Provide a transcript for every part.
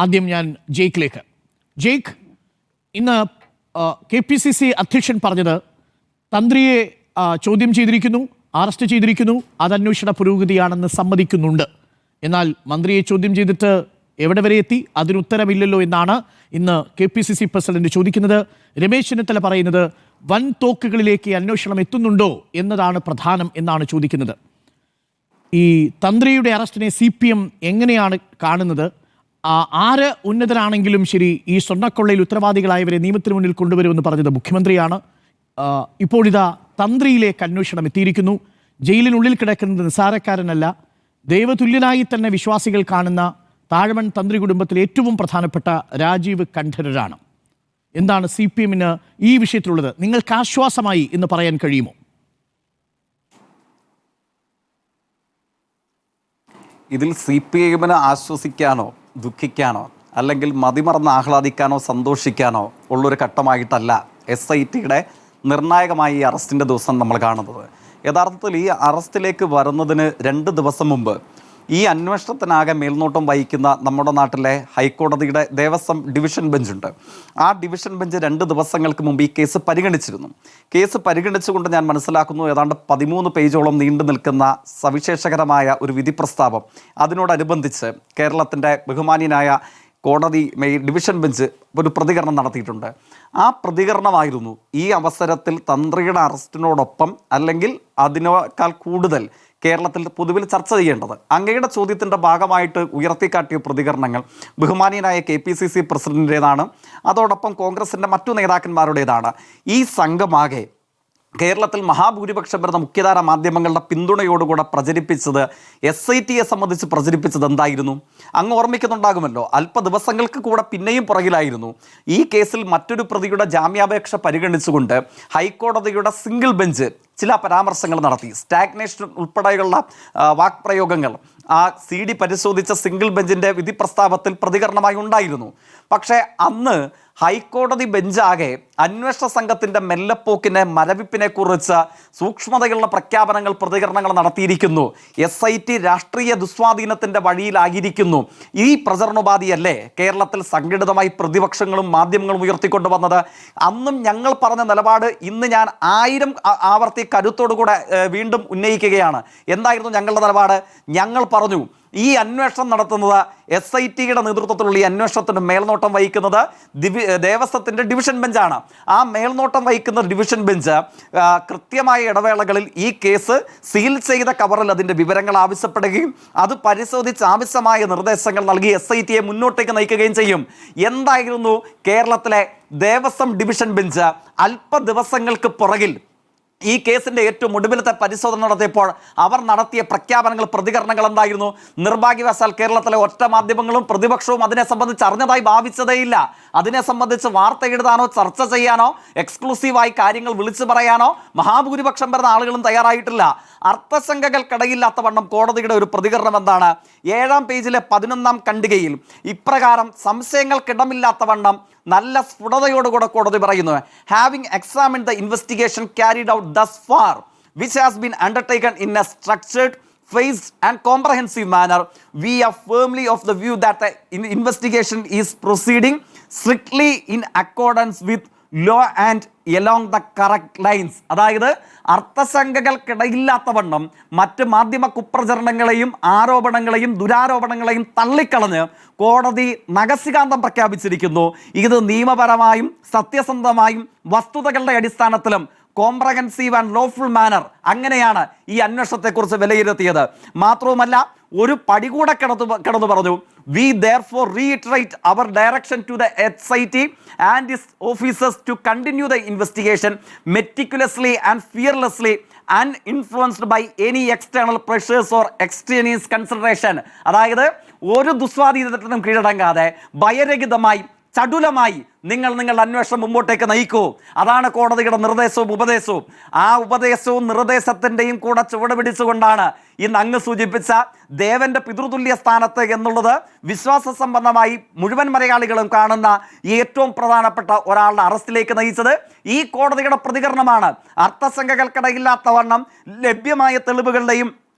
ആദ്യം ഞാൻ ജെയ്ക്കിലേക്ക്. ജെയ്ക്ക്, ഇന്ന് KPCC അധ്യക്ഷൻ പറഞ്ഞത് തന്ത്രിയെ ചോദ്യം ചെയ്തിരിക്കുന്നു, അറസ്റ്റ് ചെയ്തിരിക്കുന്നു, അത് അന്വേഷണ പുരോഗതിയാണെന്ന് സമ്മതിക്കുന്നുണ്ട്. എന്നാൽ മന്ത്രിയെ ചോദ്യം ചെയ്തിട്ട് എവിടെ വരെ എത്തി, അതിനുത്തരമില്ലല്ലോ എന്നാണ് ഇന്ന് KPCC പ്രസിഡന്റ് ചോദിക്കുന്നത്. രമേശ് ചെന്നിത്തല പറയുന്നത് വൻ തോക്കുകളിലേക്ക് അന്വേഷണം എത്തുന്നുണ്ടോ എന്നതാണ് പ്രധാനം എന്നാണ് ചോദിക്കുന്നത്. ഈ തന്ത്രിയുടെ അറസ്റ്റിനെ CPM എങ്ങനെയാണ് കാണുന്നത്? ആര് ഉന്നതരാണെങ്കിലും ശരി, ഈ സ്വർണ്ണക്കൊള്ളയിൽ ഉത്തരവാദികളായവരെ നിയമത്തിന് മുന്നിൽ കൊണ്ടുവരുമെന്ന് പറഞ്ഞത് മുഖ്യമന്ത്രിയാണ്. ഇപ്പോഴിതാ തന്ത്രിയിലേക്ക് അന്വേഷണം എത്തിയിരിക്കുന്നു. ജയിലിനുള്ളിൽ കിടക്കുന്നത് നിസ്സാരക്കാരനല്ല, ദൈവതുല്യനായി തന്നെ വിശ്വാസികൾ കാണുന്ന താഴമൺ തന്ത്രി കുടുംബത്തിലെ ഏറ്റവും പ്രധാനപ്പെട്ട രാജീവ് കണ്ഠരരാണ്. എന്താണ് CPMന് ഈ വിഷയത്തിലുള്ളത്? നിങ്ങൾക്ക് ആശ്വാസമായി എന്ന് പറയാൻ കഴിയുമോ? ഇതിൽ CPMന് ആശ്വസിക്കാനോ ദുഃഖിക്കാനോ അല്ലെങ്കിൽ മതിമറന്ന് ആഹ്ലാദിക്കാനോ സന്തോഷിക്കാനോ ഉള്ളൊരു ഘട്ടമായിട്ടല്ല SITയുടെ നിർണായകമായ ഈ അറസ്റ്റിൻ്റെ ദിവസം നമ്മൾ കാണുന്നത്. യഥാർത്ഥത്തിൽ ഈ അറസ്റ്റിലേക്ക് വരുന്നതിന് 2 ദിവസം മുമ്പ് ഈ അന്വേഷണത്തിനാകെ മേൽനോട്ടം വഹിക്കുന്ന നമ്മുടെ നാട്ടിലെ ഹൈക്കോടതിയുടെ ദേവസ്വം ഡിവിഷൻ ബെഞ്ചുണ്ട്. ആ ഡിവിഷൻ ബെഞ്ച് 2 ദിവസങ്ങൾക്ക് മുമ്പ് ഈ കേസ് പരിഗണിച്ചിരുന്നു. കേസ് പരിഗണിച്ചുകൊണ്ട് ഞാൻ മനസ്സിലാക്കുന്നു ഏതാണ്ട് 13 പേജോളം നീണ്ടു നിൽക്കുന്ന സവിശേഷകരമായ ഒരു വിധി പ്രസ്താവം അതിനോടനുബന്ധിച്ച് കേരളത്തിൻ്റെ ബഹുമാന്യനായ കോടതി ഡിവിഷൻ ബെഞ്ച് ഒരു പ്രതികരണം നടത്തിയിട്ടുണ്ട്. ആ പ്രതികരണമായിരുന്നു ഈ അവസരത്തിൽ തന്ത്രിയുടെ അറസ്റ്റിനോടൊപ്പം അല്ലെങ്കിൽ അതിനേക്കാൾ കൂടുതൽ കേരളത്തിൽ പൊതുവിൽ ചർച്ച ചെയ്യേണ്ടത്. അങ്ങയുടെ ചോദ്യത്തിൻ്റെ ഭാഗമായിട്ട് ഉയർത്തിക്കാട്ടിയ പ്രതികരണങ്ങൾ ബഹുമാനീയനായ KPCC പ്രസിഡന്റിൻ്റേതാണ്, അതോടൊപ്പം കോൺഗ്രസിൻ്റെ മറ്റു നേതാക്കന്മാരുടേതാണ്. ഈ സംഘമാകെ കേരളത്തിൽ മഹാഭൂരിപക്ഷം വരുന്ന മുഖ്യധാര മാധ്യമങ്ങളുടെ പിന്തുണയോടുകൂടെ പ്രചരിപ്പിച്ചത് SITയെ സംബന്ധിച്ച് പ്രചരിപ്പിച്ചത് എന്തായിരുന്നു? അങ്ങ് ഓർമ്മിക്കുന്നുണ്ടാകുമല്ലോ. അല്പ ദിവസങ്ങൾക്ക് കൂടെ പിന്നെയും പുറകിലായിരുന്നു. ഈ കേസിൽ മറ്റൊരു പ്രതിയുടെ ജാമ്യാപേക്ഷ പരിഗണിച്ചുകൊണ്ട് ഹൈക്കോടതിയുടെ സിംഗിൾ ബെഞ്ച് ചില പരാമർശങ്ങൾ നടത്തി. സ്റ്റാഗ്നേഷൻ ഉൾപ്പെടെയുള്ള വാക്പ്രയോഗങ്ങൾ ആ CD പരിശോധിച്ച സിംഗിൾ ബെഞ്ചിൻ്റെ വിധി പ്രസ്താവത്തിൽ പ്രതികരണമായി ഉണ്ടായിരുന്നു. പക്ഷേ അന്ന് ഹൈക്കോടതി ബെഞ്ചാകെ അന്വേഷണ സംഘത്തിൻ്റെ മെല്ലപ്പോക്കിനെ മരവിപ്പിനെ കുറിച്ച് സൂക്ഷ്മതയുള്ള പ്രഖ്യാപനങ്ങൾ പ്രതികരണങ്ങൾ നടത്തിയിരിക്കുന്നു. SIT രാഷ്ട്രീയ ദുസ്വാധീനത്തിൻ്റെ വഴിയിലായിരിക്കുന്നു. ഈ പ്രചരണോപാധിയല്ലേ കേരളത്തിൽ സംഘടിതമായി പ്രതിപക്ഷങ്ങളും മാധ്യമങ്ങളും ഉയർത്തിക്കൊണ്ടുവന്നത്? അന്നും ഞങ്ങൾ പറഞ്ഞ നിലപാട് ഇന്ന് ഞാൻ 1000 ആവർത്തി കരുത്തോടുകൂടെ വീണ്ടും ഉന്നയിക്കുകയാണ്. എന്തായിരുന്നു ഞങ്ങളുടെ നിലപാട്? ഞങ്ങൾ പറഞ്ഞു ഈ അന്വേഷണം നടത്തുന്നത് SITയുടെ നേതൃത്വത്തിലുള്ള ഈ അന്വേഷണത്തിന് മേൽനോട്ടം വഹിക്കുന്നത് ദേവസ്വത്തിൻ്റെ ഡിവിഷൻ ബെഞ്ചാണ്. ആ മേൽനോട്ടം വഹിക്കുന്ന ഡിവിഷൻ ബെഞ്ച് കൃത്യമായ ഇടവേളകളിൽ ഈ കേസ് സീൽ ചെയ്ത കവറിൽ അതിൻ്റെ വിവരങ്ങൾ ആവശ്യപ്പെടുകയും അത് പരിശോധിച്ച് ആവശ്യമായ നിർദ്ദേശങ്ങൾ നൽകി SITയെ മുന്നോട്ടേക്ക് നയിക്കുകയും ചെയ്യും. എന്തായിരുന്നു കേരളത്തിലെ ദേവസ്വം ഡിവിഷൻ ബെഞ്ച് അല്പ ദിവസങ്ങൾക്ക് പുറകിൽ ഈ കേസിൻ്റെ ഏറ്റവും ഒടുവിലത്തെ പരിശോധന നടത്തിയപ്പോൾ അവർ നടത്തിയ പ്രഖ്യാപനങ്ങൾ, പ്രതികരണങ്ങൾ എന്തായിരുന്നു? നിർഭാഗ്യവശാൽ കേരളത്തിലെ ഒറ്റ മാധ്യമങ്ങളും പ്രതിപക്ഷവും അതിനെ സംബന്ധിച്ച് അറിഞ്ഞതായി ഭാവിച്ചതേയില്ല. അതിനെ സംബന്ധിച്ച് വാർത്ത എഴുതാനോ ചർച്ച ചെയ്യാനോ എക്സ്ക്ലൂസീവായി കാര്യങ്ങൾ വിളിച്ചു പറയാനോ മഹാഭൂരിപക്ഷം വരുന്ന ആളുകളും തയ്യാറായിട്ടില്ല. അർത്ഥശങ്കകൾക്കിടയില്ലാത്ത വണ്ണം കോടതിയുടെ ഒരു പ്രതികരണം എന്താണ്? 7-ാം പേജിലെ 11-ാം ഖണ്ഡികയിൽ ഇപ്രകാരം സംശയങ്ങൾക്കിടമില്ലാത്ത വണ്ണം നല്ല സ്ഫുടതയോടുകൂടെ കോടതി പറയുന്നു, having examined the investigation carried out thus far which has been undertaken in a structured, phased and comprehensive manner, we are firmly of the view that the investigation is proceeding strictly in accordance with law and along the correct lines. അതായത് അർത്ഥശങ്കകൾക്കിടയില്ലാത്ത വണ്ണം മറ്റ് മാധ്യമ കുപ്രചരണങ്ങളെയും ആരോപണങ്ങളെയും ദുരാരോപണങ്ങളെയും തള്ളിക്കളഞ്ഞ് കോടതി നഖശികാന്തം പ്രഖ്യാപിച്ചിരിക്കുന്നു. ഇത് നിയമപരമായും സത്യസന്ധമായും വസ്തുതകളുടെ അടിസ്ഥാനത്തിലും comprehensive and lawful manor അങ്ങനെയാണ് ഈ അന്വേഷണത്തെക്കുറിച്ച് വിലയിരുത്തിയത്. മാത്രവുമല്ല ഒരു പടി കൂടെ കിടന്നു പറഞ്ഞു, we therefore reiterate our direction to the SIT and its officers to continue the investigation meticulously and fearlessly uninfluenced by any external pressures or extraneous consideration. അതായത് ഒരു ദുസ്വാധീനത്തിനും കീഴടങ്ങാതെ ഭയരഹിതമായി ചടുലമായി നിങ്ങളുടെ അന്വേഷണം മുമ്പോട്ടേക്ക് നയിക്കൂ. അതാണ് കോടതിയുടെ നിർദ്ദേശവും ഉപദേശവും. ആ ഉപദേശവും നിർദ്ദേശത്തിൻ്റെയും കൂടെ ചുവട് പിടിച്ചുകൊണ്ടാണ് ഇന്ന് അങ്ങ് സൂചിപ്പിച്ച ദേവന്റെ പിതൃതുല്യ സ്ഥാനത്ത് എന്നുള്ളത് വിശ്വാസ സംബന്ധമായി മുഴുവൻ മലയാളികളും കാണുന്ന ഏറ്റവും പ്രധാനപ്പെട്ട ഒരാളുടെ അറസ്റ്റിലേക്ക് നയിച്ചത് ഈ കോടതിയുടെ പ്രതികരണമാണ്. അർത്ഥശങ്കകൾക്കിടയില്ലാത്ത വണ്ണം ലഭ്യമായ തെളിവുകളുടെയും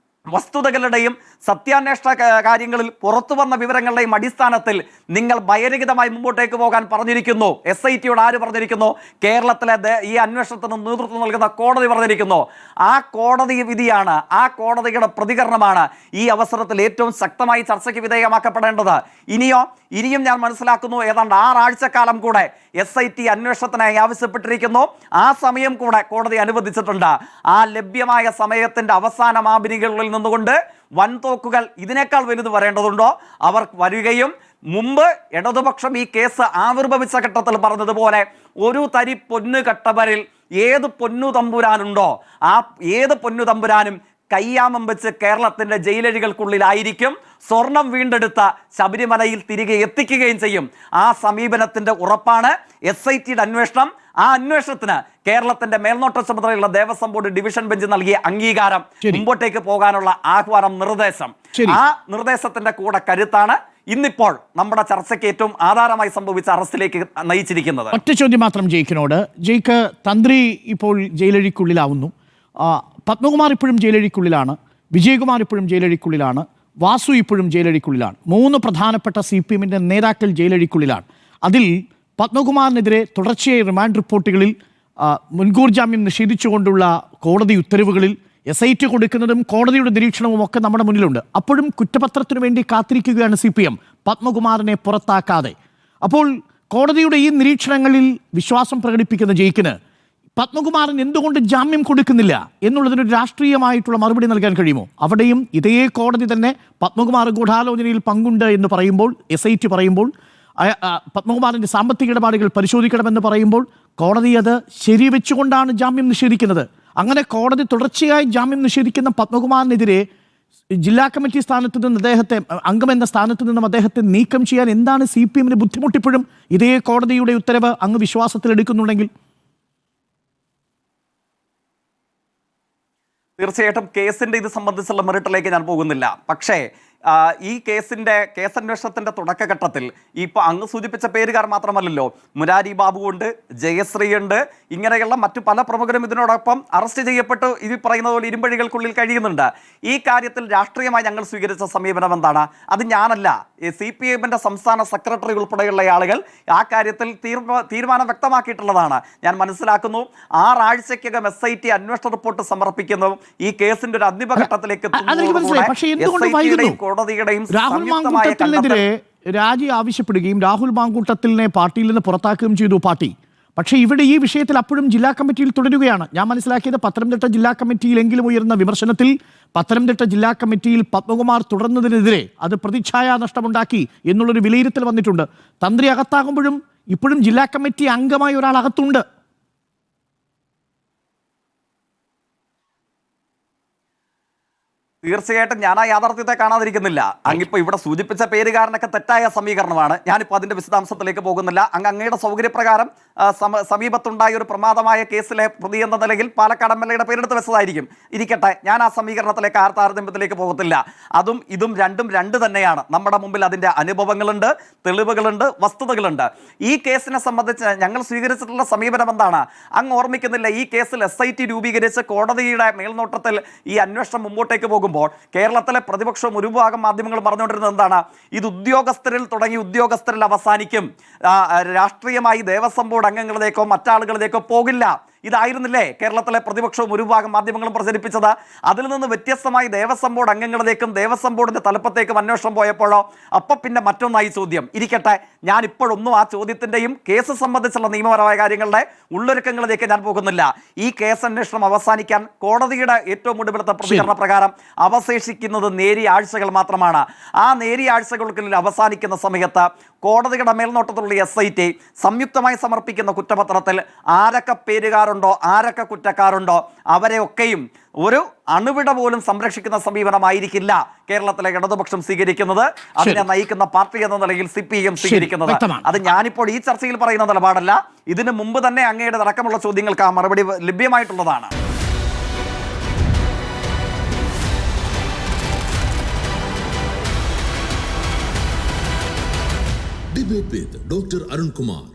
വസ്തുതകളുടെയും സത്യാന്വേഷണ കാര്യങ്ങളിൽ പുറത്തു വന്ന വിവരങ്ങളുടെയും അടിസ്ഥാനത്തിൽ നിങ്ങൾ ഭയരഹിതമായി മുമ്പോട്ടേക്ക് പോകാൻ പറഞ്ഞിരിക്കുന്നു. SITയോട് ആര് പറഞ്ഞിരിക്കുന്നു? കേരളത്തിലെ ഈ അന്വേഷണത്തിന് നേതൃത്വം നൽകുന്ന കോടതി പറഞ്ഞിരിക്കുന്നു. ആ കോടതി വിധിയാണ്, ആ കോടതിയുടെ പ്രതികരണമാണ് ഈ അവസരത്തിൽ ഏറ്റവും ശക്തമായി ചർച്ചയ്ക്ക് വിധേയമാക്കപ്പെടേണ്ടത്. ഇനിയും ഞാൻ മനസ്സിലാക്കുന്നു ഏതാണ്ട് 6 ആഴ്ചക്കാലം കൂടെ SIT അന്വേഷണത്തിനായി ആവശ്യപ്പെട്ടിരിക്കുന്നു. ആ സമയം കൂടെ കോടതി അനുവദിച്ചിട്ടുണ്ട്. ആ ലഭ്യമായ സമയത്തിന്റെ അവസാന മാപിനികളിൽ നിന്നുകൊണ്ട് വൻതോക്കുകൾ ഇതിനേക്കാൾ വലുത് വരേണ്ടതുണ്ടോ അവർ വരികയും മുമ്പ് ഇടതുപക്ഷം ഈ കേസ് ആവിർഭവിച്ച ഘട്ടത്തിൽ പറഞ്ഞതുപോലെ ഒരു തരി പൊന്നു കട്ടവരിൽ ഏത് പൊന്നു തമ്പുരാനുണ്ടോ ആ ഏത് പൊന്നു തമ്പുരാനും കയ്യാമം വെച്ച് കേരളത്തിന്റെ ജയിലഴികൾക്കുള്ളിലായിരിക്കും. സ്വർണം വീണ്ടെടുത്ത ശബരിമലയിൽ തിരികെ എത്തിക്കുകയും ചെയ്യും. ആ സമീപനത്തിന്റെ ഉറപ്പാണ് SITയുടെ അന്വേഷണം. ആ അന്വേഷണത്തിന് കേരളത്തിന്റെ മേൽനോട്ട ചുമതലയുള്ള ദേവസ്വം ബോർഡ് ഡിവിഷൻ ബെഞ്ച് നൽകിയ അംഗീകാരം, മുമ്പോട്ടേക്ക് പോകാനുള്ള ആഹ്വാനം, നിർദ്ദേശം, ആ നിർദ്ദേശത്തിന്റെ കൂടെ കരുത്താണ് ഇന്നിപ്പോൾ നമ്മുടെ ചർച്ചയ്ക്ക് ഏറ്റവും ആധാരമായി സംഭവിച്ച അറസ്റ്റിലേക്ക് നയിച്ചിരിക്കുന്നത്. ഒറ്റ ചോദ്യം മാത്രം ജയിക്കിനോട്. ജയിക്ക്, തന്ത്രി ഇപ്പോൾ ജയിലഴിക്കുള്ളിലാവുന്നു, പത്മകുമാർ ഇപ്പോഴും ജയിലഴിക്കുള്ളിലാണ്, വിജയകുമാർ ഇപ്പോഴും ജയിലഴിക്കുള്ളിലാണ്, വാസു ഇപ്പോഴും ജയിലഴിക്കുള്ളിലാണ്. 3 പ്രധാനപ്പെട്ട CPMന്റെ നേതാക്കൾ ജയിലഴിക്കുള്ളിലാണ്. അതിൽ പത്മകുമാറിനെതിരെ തുടർച്ചയായി റിമാൻഡ് റിപ്പോർട്ടുകളിൽ മുൻകൂർ ജാമ്യം നിഷേധിച്ചുകൊണ്ടുള്ള കോടതി ഉത്തരവുകളിൽ SIT കൊടുക്കുന്നതും കോടതിയുടെ നിരീക്ഷണവും ഒക്കെ നമ്മുടെ മുന്നിലുണ്ട്. അപ്പോഴും കുറ്റപത്രത്തിനു വേണ്ടി കാത്തിരിക്കുകയാണ് CPM, പത്മകുമാറിനെ പുറത്താക്കാതെ. അപ്പോൾ കോടതിയുടെ ഈ നിരീക്ഷണങ്ങളിൽ വിശ്വാസം പ്രകടിപ്പിക്കുന്ന ജയിക്കിന് പത്മകുമാറിന് എന്തുകൊണ്ട് ജാമ്യം കൊടുക്കുന്നില്ല എന്നുള്ളതിനൊരു രാഷ്ട്രീയമായിട്ടുള്ള മറുപടി നൽകാൻ കഴിയുമോ? അവിടെയും ഇതേ കോടതി തന്നെ പത്മകുമാർ ഗൂഢാലോചനയിൽ പങ്കുണ്ട് എന്ന് പറയുമ്പോൾ, SIT പറയുമ്പോൾ, പത്മകുമാറിന്റെ സാമ്പത്തിക ഇടപാടുകൾ പരിശോധിക്കണമെന്ന് പറയുമ്പോൾ കോടതി അത് ശരിവെച്ചുകൊണ്ടാണ് ജാമ്യം നിഷേധിക്കുന്നത്. അങ്ങനെ കോടതി തുടർച്ചയായി ജാമ്യം നിഷേധിക്കുന്ന പത്മകുമാറിനെതിരെ ജില്ലാ കമ്മിറ്റി സ്ഥാനത്ത് നിന്ന് അദ്ദേഹത്തെ, അംഗമെന്ന സ്ഥാനത്ത് നിന്നും അദ്ദേഹത്തെ നീക്കം ചെയ്യാൻ എന്താണ് CPMന് ബുദ്ധിമുട്ടിപ്പോഴും ഇതേ കോടതിയുടെ ഉത്തരവ് അങ്ങ് വിശ്വാസത്തിലെടുക്കുന്നുണ്ടെങ്കിൽ? തീർച്ചയായിട്ടും കേസിന്റെ ഇത് സംബന്ധിച്ചുള്ള മെറിറ്റിലേക്ക് ഞാൻ പോകുന്നില്ല. പക്ഷേ ഈ കേസന്വേഷണത്തിന്റെ തുടക്കഘട്ടത്തിൽ ഇപ്പോൾ അങ്ങ് സൂചിപ്പിച്ച പേരുകാർ മാത്രമല്ലല്ലോ, മുരാരി ബാബു ഉണ്ട്, ജയശ്രീ ഉണ്ട്, ഇങ്ങനെയുള്ള മറ്റു പല പ്രമുഖരും ഇതിനോടൊപ്പം അറസ്റ്റ് ചെയ്യപ്പെട്ട് ഇത് പറയുന്നത് പോലെ ഇരുമ്പഴികൾക്കുള്ളിൽ കഴിയുന്നുണ്ട്. ഈ കാര്യത്തിൽ രാഷ്ട്രീയമായി ഞങ്ങൾ സ്വീകരിച്ച സമീപനം എന്താണ്? അത് ഞാനല്ല, CPMന്റെ സംസ്ഥാന സെക്രട്ടറി ഉൾപ്പെടെയുള്ള ആളുകൾ ആ കാര്യത്തിൽ തീരുമാനം വ്യക്തമാക്കിയിട്ടുള്ളതാണ്. ഞാൻ മനസ്സിലാക്കുന്നു 6 ആഴ്ചക്കകം SIT അന്വേഷണ റിപ്പോർട്ട് സമർപ്പിക്കുന്നതും ഈ കേസിന്റെ ഒരു അന്തിമഘട്ടത്തിലേക്ക് രാഹുൽ മാങ്കൂട്ടത്തിനെതിരെ രാജി ആവശ്യപ്പെടുകയും രാഹുൽ മാങ്കൂട്ടത്തിലിനെ പാർട്ടിയിൽ നിന്ന് പുറത്താക്കുകയും ചെയ്തു പാർട്ടി. പക്ഷേ ഇവിടെ ഈ വിഷയത്തിൽ അപ്പോഴും ജില്ലാ കമ്മിറ്റിയിൽ തുടരുകയാണ്. ഞാൻ മനസ്സിലാക്കിയത് പത്തനംതിട്ട ജില്ലാ കമ്മിറ്റിയിലെങ്കിലും ഉയർന്ന വിമർശനത്തിൽ പത്തനംതിട്ട ജില്ലാ കമ്മിറ്റിയിൽ പത്മകുമാർ തുടർന്നതിനെതിരെ അത് പ്രതിച്ഛായ നഷ്ടമുണ്ടാക്കി എന്നുള്ളൊരു വിലയിരുത്തൽ വന്നിട്ടുണ്ട്. തന്ത്രി അകത്താകുമ്പോഴും ഇപ്പോഴും ജില്ലാ കമ്മിറ്റി അംഗമായ ഒരാൾ അകത്തുണ്ട്. തീർച്ചയായിട്ടും ഞാൻ ആ യാഥാർത്ഥ്യത്തെ കാണാതിരിക്കുന്നില്ല. അങ്ങിപ്പോൾ ഇവിടെ സൂചിപ്പിച്ച പേരുകാരനൊക്കെ തെറ്റായ സമീകരണമാണ്. ഞാനിപ്പോൾ അതിൻ്റെ വിശദാംശത്തിലേക്ക് പോകുന്നില്ല. അങ്ങയുടെ സൗകര്യപ്രകാരം സമീപത്തുണ്ടായ ഒരു പ്രമാദമായ കേസിലെ പ്രതി എന്ന നിലയിൽ പാലക്കാട് MLAയുടെ പേരെടുത്ത് വെച്ചതായിരിക്കും. ഇരിക്കട്ടെ, ഞാൻ ആ സമീകരണത്തിലേക്ക് താരതമ്യത്തിലേക്ക് പോകത്തില്ല. അതും ഇതും രണ്ടും രണ്ട് തന്നെയാണ്. നമ്മുടെ മുമ്പിൽ അതിൻ്റെ അനുഭവങ്ങളുണ്ട്, തെളിവുകളുണ്ട്, വസ്തുതകളുണ്ട്. ഈ കേസിനെ സംബന്ധിച്ച് ഞങ്ങൾ സ്വീകരിച്ചിട്ടുള്ള സമീപനം എന്താണ്? അങ്ങ് ഓർമ്മിക്കുന്നില്ല, ഈ കേസിൽ SIT രൂപീകരിച്ച് കോടതിയുടെ മേൽനോട്ടത്തിൽ ഈ അന്വേഷണം മുമ്പോട്ടേക്ക് പോകും കേരളത്തിലെ പ്രതിപക്ഷവും ഒരു ഭാഗം മാധ്യമങ്ങൾ പറഞ്ഞുകൊണ്ടിരുന്നത് എന്താണ്? ഇത് ഉദ്യോഗസ്ഥരിൽ തുടങ്ങി ഉദ്യോഗസ്ഥരിൽ അവസാനിക്കും, രാഷ്ട്രീയമായി ദേവസ്വം ബോർഡ് അംഗങ്ങളിലേക്കോ മറ്റാളുകളിലേക്കോ പോകില്ല. ഇതായിരുന്നില്ലേ കേരളത്തിലെ പ്രതിപക്ഷവും ഒരു ഭാഗം മാധ്യമങ്ങളും പ്രചരിപ്പിച്ചത്? അതിൽ നിന്ന് വ്യത്യസ്തമായി ദേവസ്വം ബോർഡ് അംഗങ്ങളിലേക്കും ദേവസ്വം ബോർഡിന്റെ തലപ്പത്തേക്കും അന്വേഷണം പോയപ്പോഴോ അപ്പം പിന്നെ മറ്റൊന്നായി ചോദ്യം. ഇരിക്കട്ടെ, ഞാൻ ഇപ്പോഴൊന്നും ആ ചോദ്യത്തിന്റെയും കേസ് സംബന്ധിച്ചുള്ള നിയമപരമായ കാര്യങ്ങളുടെ ഉള്ളൊരുക്കങ്ങളിലേക്ക് ഞാൻ പോകുന്നില്ല. ഈ കേസ് അന്വേഷണം അവസാനിക്കാൻ കോടതിയുടെ ഏറ്റവും ഒടുവിലത്തെ പ്രതികരണ പ്രകാരം അവശേഷിക്കുന്നത് നേരിയ ആഴ്ചകൾ മാത്രമാണ്. ആ നേരിയ ആഴ്ചകൾക്കുള്ളിൽ അവസാനിക്കുന്ന സമയത്ത് കോടതിയുടെ മേൽനോട്ടത്തിലുള്ള SIT സംയുക്തമായി സമർപ്പിക്കുന്ന കുറ്റപത്രത്തിൽ ആരൊക്കെ പേരുകാരുണ്ടോ, ആരൊക്കെ കുറ്റക്കാരുണ്ടോ അവരെയൊക്കെയും ഒരു അണുവിട പോലും സംരക്ഷിക്കുന്ന സമീപനമായിരിക്കില്ല കേരളത്തിലെ ഇടതുപക്ഷം സ്വീകരിക്കുന്നത്, അതിനെ നയിക്കുന്ന പാർട്ടി എന്ന നിലയിൽ CPM സ്വീകരിക്കുന്നത്. അത് ഞാനിപ്പോൾ ഈ ചർച്ചയിൽ പറയുന്ന നിലപാടല്ല. ഇതിനു മുമ്പ് തന്നെ അങ്ങയുടെ അടക്കമുള്ള ചോദ്യങ്ങൾക്ക് ആ മറുപടി ലഭ്യമായിട്ടുള്ളതാണ്. Debate with Dr. Arun Kumar.